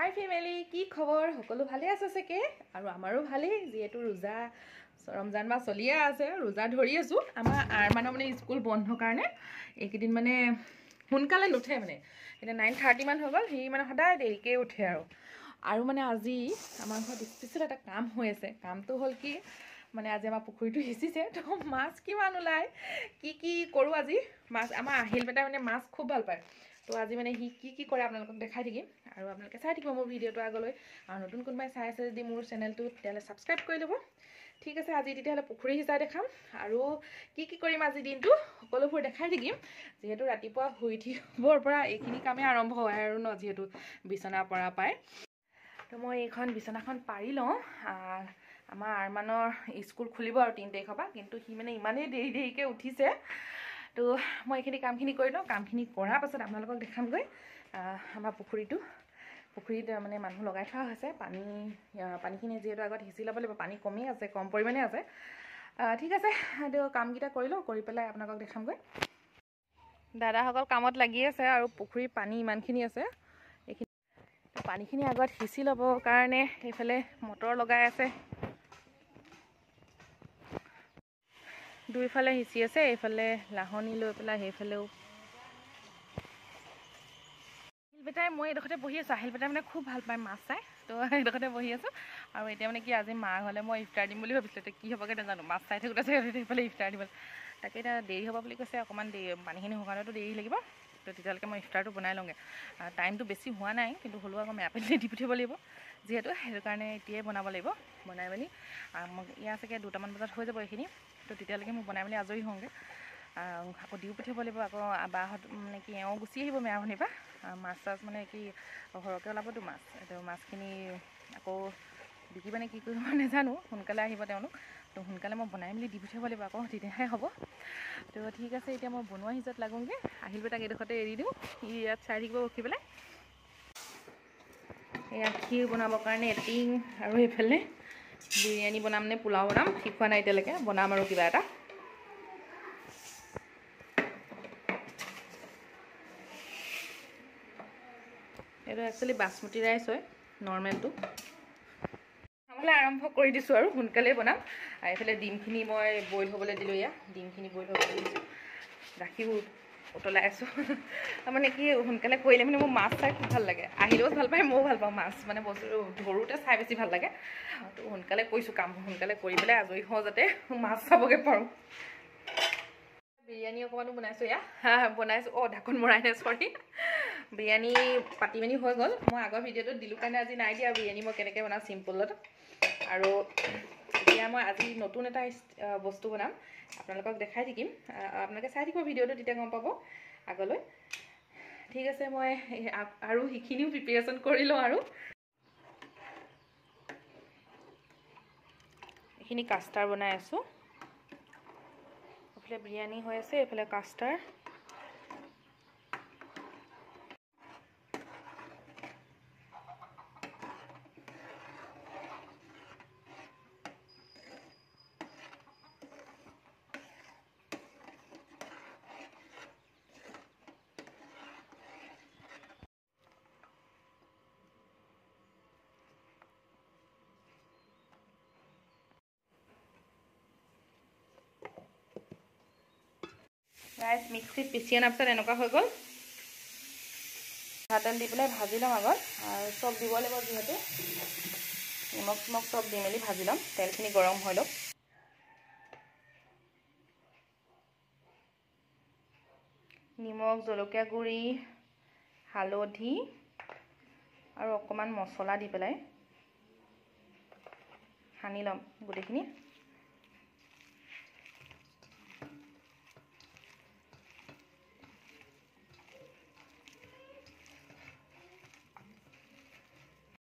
হাই family, কি খবৰ? সকলো ভালে আছে চাগে? আৰু আমাৰো ভালেই, যেহেতু ৰোজা ৰমজান মাহ চলিয়ে আছে, ৰোজা ধৰি আছোঁ। আমাৰ আৰমানৰ মানে স্কুল বন্ধ কাৰণে এইকেইদিন মানে সোনকালে নুঠে, মানে এতিয়া 9:30 মান হৈ গ'ল। সি মানে সদায় দেৰিকৈ উঠে আৰু মানে আজি আমাৰ ঘৰত স্পেচিয়েল এটা কাম হৈ আছে। কামটো হ'ল কি, মানে আজি আমাৰ পুখুৰীটো সিঁচিছে, তো মাছ কিমান ওলায়, কি কৰোঁ আজি। মাছ আমাৰ আহিল বেটাই মানে মাছ খুব ভাল পায়, তো আজি মানে সি কি কৰে আপোনালোকক দেখাই থাকিম। আৰু আপোনালোকে চাই থাকিব মোৰ ভিডিঅ'টো আগলৈ। আৰু নতুন কোনোবাই চাই আছে যদি মোৰ চেনেলটো তেতিয়াহ'লে ছাবস্ক্ৰাইব কৰি ল'ব। ঠিক আছে, আজি তেতিয়াহ'লে পুখুৰী সিঁচাই দেখাম আৰু কি কৰিম আজি দিনটো সকলোবোৰ দেখাই থাকিম। যিহেতু ৰাতিপুৱা শুই উঠিবৰ পৰা এইখিনি কামেই আৰম্ভ হয় আৰু ন, যিহেতু বিচনাৰ পৰা পায়। তো মই এইখন বিচনাখন পাৰি লওঁ। আমাৰ আৰমানৰ স্কুল খুলিব আৰু 3 তাৰিখৰ পৰা, কিন্তু সি মানে ইমানেই দেৰিকৈ উঠিছে। তো মই এইখিনি কামখিনি কৰি লওঁ। কামখিনি কৰাৰ পাছত আপোনালোকক দেখামগৈ আমাৰ পুখুৰীত মানে মানুহ লগাই থোৱা হৈছে। পানীখিনি যিহেতু আগত সিঁচি ল'ব লাগিব, পানী কমেই আছে, কম পৰিমাণে আছে। ঠিক আছে, এইটো কামকেইটা কৰি লওঁ, কৰি পেলাই আপোনালোকক দেখামগৈ। দাদাসকল কামত লাগি আছে আৰু পুখুৰীৰ পানী ইমানখিনি আছে। এইখিনি পানীখিনি আগত সিঁচি ল'বৰ কাৰণে এইফালে মটৰ লগাই আছে, দুইফালে সিঁচি আছে। এইফালে লাহনি লৈ পেলাই সেইফালেও। আহিলবেটাই মই এইডোখৰতে বহি আছোঁ। আহিলবেটাই মানে খুব ভাল পায় মাছ চাই, তো এইডোখৰতে বহি আছোঁ। আৰু এতিয়া মানে কি, আজি মাৰ হ'লে মই ইফতাৰ দিম বুলি ভাবিছিলোঁ। এতিয়া কি হ'বগৈ নাজানো, মাছ চাই থাকোঁতে সেইফালে ইফতাৰ দিবলৈ। তাকে এতিয়া দেৰি হ'ব বুলি কৈছে, অকণমান দেৰি, পানীখিনি শুকাওঁতেতো দেৰি লাগিব। তো তেতিয়ালৈকে মই ইফতাৰটো বনাই লওঁগৈ। টাইমটো বেছি হোৱা নাই, কিন্তু হ'লেও আকৌ মেৰাপানীলে দি পঠিয়াব লাগিব, যিহেতু সেইটো কাৰণে এতিয়াই বনাব লাগিব। বনাই মেলি ইয়াৰ চাগে 2টামান বজাত হৈ যাব এইখিনি। তো তেতিয়ালৈকে মই বনাই মেলি আজৰি হওঁগৈ। আকৌ দিও পঠিয়াব লাগিব। আকৌ বাহঁত মানে কি, এওঁ গুচি আহিব মেৰাপানীৰ পৰা। মাছ মানে কি সৰহকৈ ওলাবতো মাছ। এইটো মাছখিনি আকৌ বিকিব নে কি কৰিব নাজানো। সোনকালে আহিব তেওঁলোক, তো সোনকালে মই বনাই মেলি দি পঠিয়াব লাগিব, আকৌ তেতিয়াহে হ'ব। তো ঠিক আছে, এতিয়া মই বনোৱা সিজত লাগোঁগৈ। আহিলবেটাক এইডোখৰতে এৰি দিওঁ, সি ইয়াত চাই থাকিব ৰখি পেলাই। এয়া ক্ষীৰ বনাবৰ কাৰণে এটিং, আৰু এইফালে বিৰিয়ানী বনাম নে পোলাও বনাম ঠিক হোৱা নাই এতিয়ালৈকে, বনাম আৰু কিবা এটা। এইটো একচুৱেলি বাচমতি ৰাইচ হয়, নৰ্মেলটো। খাবলৈ আৰম্ভ কৰি দিছোঁ আৰু সোনকালেই বনাম। এইফালে ডিমখিনি মই বইল হ'বলৈ দিলোঁ। ডিমখিনি বইল হ'বলৈ দিছোঁ, গাখীৰ উতলাই আছোঁ। তাৰমানে কি, সোনকালে কৰিলে মানে মোৰ মাছ চাই খুব ভাল লাগে। আহিলেও ভাল পায়, ময়ো ভাল পাওঁ মাছ, মানে বস্তুটো ধৰোঁতে চাই বেছি ভাল লাগে। তো সোনকালে কৰিছোঁ কামবোৰ, সোনকালে কৰি পেলাই আজৰি হওঁ যাতে মাছ চাবগৈ পাৰোঁ। বিৰিয়ানী অকণমানো বনাইছোঁ। বনাইছোঁ, ঢাকোন মৰাই নাই, চৰি। বিৰিয়ানী পাতি মেলি হৈ গ'ল। মই আগৰ ভিডিঅ'টোত দিলোঁ কাৰণে আজি নাই দিয়া বিৰিয়ানী মই কেনেকৈ বনাওঁ চিম্পুলত। আৰু এতিয়া মই আজি নতুন এটা বস্তু বনাম, আপোনালোকক দেখাই থাকিম। আপোনালোকে চাই থাকিব ভিডিঅ'টো, তেতিয়া গম পাব আগলৈ। ঠিক আছে, মই আৰু সেইখিনিও প্ৰিপেৰেশ্যন কৰি লওঁ। আৰু এইখিনি কাষ্টাৰ বনাই আছোঁ। এইফালে বিৰিয়ানী হৈ আছে, এইফালে কাষ্টাৰ। ৰাইচ মিক্সিত পিচি অনাৰ পিছত এনেকুৱা হৈ গ'ল। হাতেন দি পেলাই ভাজি ল'ম আগত, আৰু চব দিব লাগিব, যিহেতু নিমখ চব দি মেলি ভাজি ল'ম। তেলখিনি গৰম হৈ লওক। নিমখ, জলকীয়া গুড়ি, হালধি আৰু অকণমান মছলা দি পেলাই সানি ল'ম গোটেইখিনি।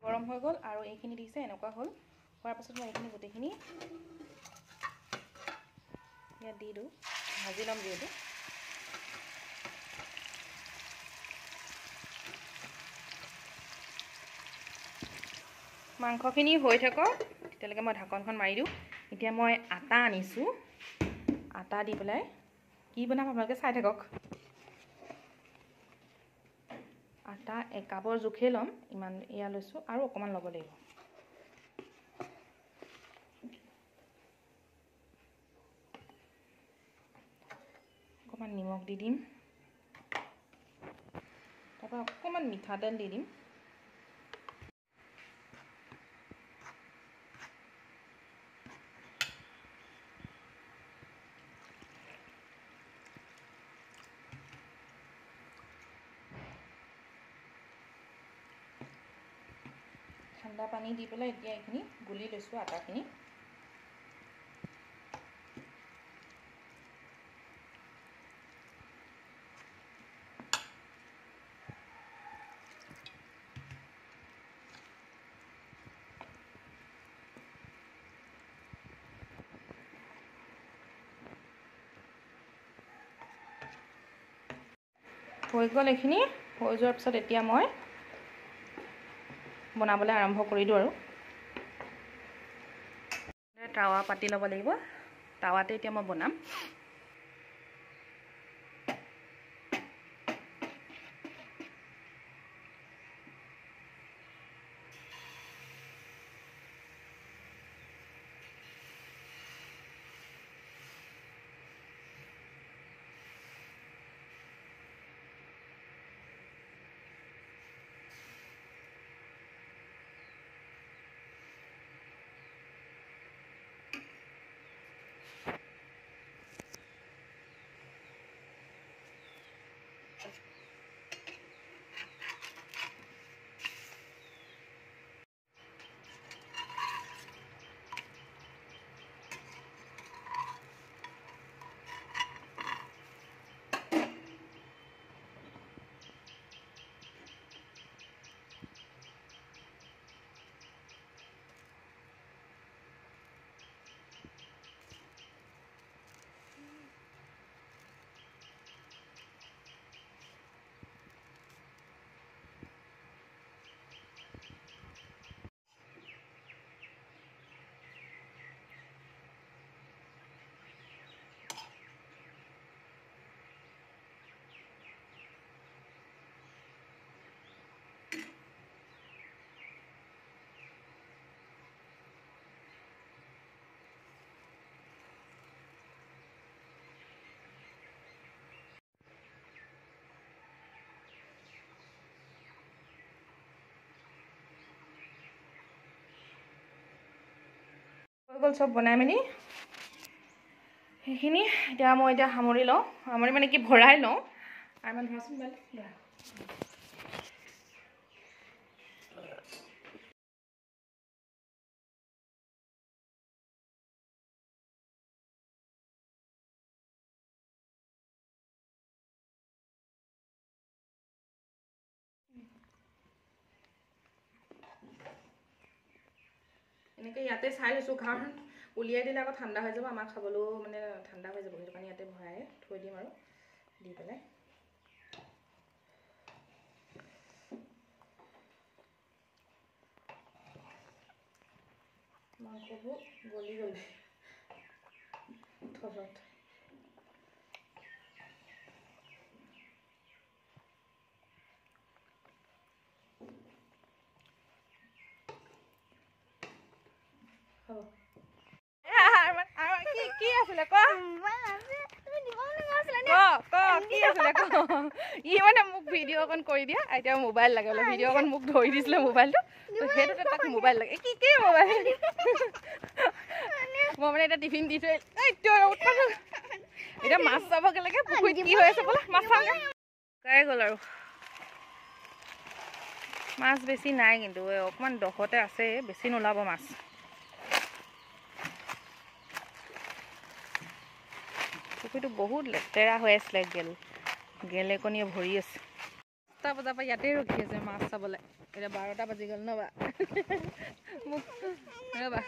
গৰম হৈ গ'ল আৰু এইখিনি দিছে, এনেকুৱা হ'ল। হোৱাৰ পাছত মই এইখিনি গোটেইখিনি ইয়াত দি দিওঁ, ভাজি ল'ম যিহেতু। মাংসখিনি হৈ থাকক, তেতিয়ালৈকে মই ঢাকনখন মাৰি দিওঁ। এতিয়া মই আটা আনিছোঁ, আটা দি পেলাই কি বনাম আপোনালোকে চাই থাকক। আটা এই কাপৰ জোখে ল'ম ইমান এয়া লৈছোঁ আৰু অকণমান ল'ব লাগিব অকণমান নিমখ দি দিম তাৰপৰা অকণমান মিঠাতেল দি দিম ঠাণ্ডা পানী দি পেলাই এতিয়া এইখিনি গুলি লৈছোঁ আটাখিনি হৈ গ'ল এইখিনি হৈ যোৱাৰ পিছত এতিয়া মই বনাবলৈ আৰম্ভ কৰি দিওঁ আৰু টাৱা পাতি ল'ব লাগিব টাৱাতে এতিয়া মই বনাম হৈ গ'ল চব বনাই মেলি সেইখিনি এতিয়া মই সামৰি লওঁ সামৰি মানে কি ভৰাই লওঁ আৰু মানে ধৰাচোন এনেকৈ ইয়াতে চাই লৈছোঁ কাৰণ উলিয়াই দিলে আকৌ ঠাণ্ডা হৈ যাব আমাক খাবলৈও মানে ঠাণ্ডা হৈ যাব সেইটো কাৰণে ইয়াতে ভৰাই থৈ দিম আৰু দি পেলাই মাংসবোৰ গলি গ'লে থলত হ'ব কি আছিলে ক কি আছিলে ক ই মানে মোক ভিডিঅ' অকণ কৰি দিয়া এতিয়া মোবাইল লাগে বোলে ভিডিঅ' অকণ মোক ধৰি দিছিলে মোবাইলটো সেইটোতে তাক মোবাইল লাগে কি মোবাইল মই মানে এতিয়া টিফিন দি থৈ এতিয়া মাছ চাবগে লাগে পুখুৰীত কি হৈ আছে বোলে মাছ চাওঁগে শুকাই গ'ল আৰু মাছ বেছি নাই কিন্তু অকণমান দহতে আছে বেছি নোলাব মাছ পুখুৰীটো বহুত লেতেৰা হৈ আছিলে গেলেকনিয়ে ভৰি আছে 7টা বজাৰ পৰা ইয়াতে ৰখি আছে মাছ চাবলৈ এতিয়া 12টা বাজি গ'ল ন বা মোক ৰ'বা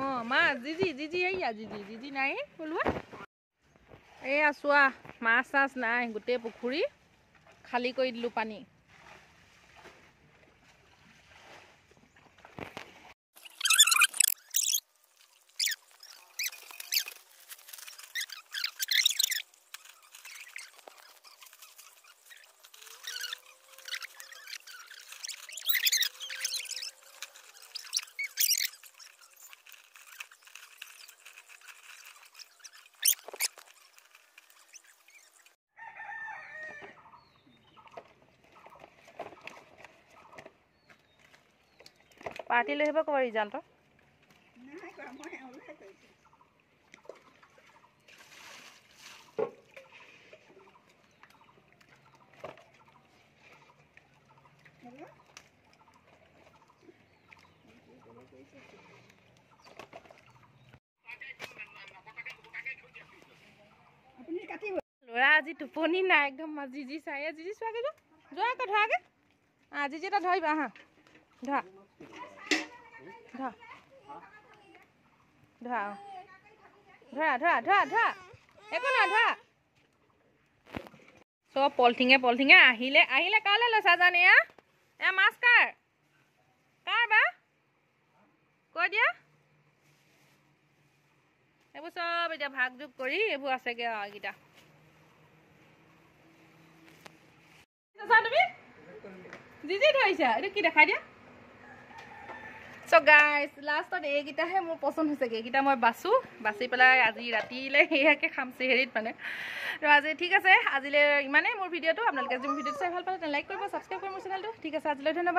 অঁ মাছ জিজি এইয়া জিজি নাই ওলোৱা এইয়া চোৱা মাছ চাছ নাই গোটেই পুখুৰী খালী কৰি দিলোঁ পানী পাৰ্টি লৈ আহিব ক'ব ৰিজাল্টৰ ল'ৰা আজি টোপনি নাই একদম জিজি চাই জিজি চোৱাগে যোৱা আকৌ ধৰাগে জিজি এটা ধৰিবা হা ধৰা ধৰা ধৰা ধৰা ধৰা ধৰা ধৰা একো নহয় ধৰা চব পলথিঙে আহিলে আহিলে কালৈ লৈছা জানে এ মাছ কাৰ বা কৈ দিয়া এইবোৰ চব এতিয়া ভাগ যোগ কৰি এইবোৰ আছেগে এইকেইটা তুমি জিজি ধৰিছা এইটো কি দেখাই দিয়া চ' গাইজ লাষ্টত এইকেইটাহে মোৰ পচন্দ হৈছেগৈ এইকেইটা মই বাচি পেলাই আজি ৰাতিলৈ সেয়াকে খাম চেহেৰিত মানে তো আজি ঠিক আছে আজিলৈ ইমানেই মোৰ ভিডিঅ'টো আপোনালোকে যদি মোৰ ভিডিঅ'টো চাই ভাল পালে তেনে লাইক কৰিব ছাবস্ক্ৰাইব কৰিব মোৰ চেনেলটো ঠিক আছে আজিলৈ ধন্যবাদ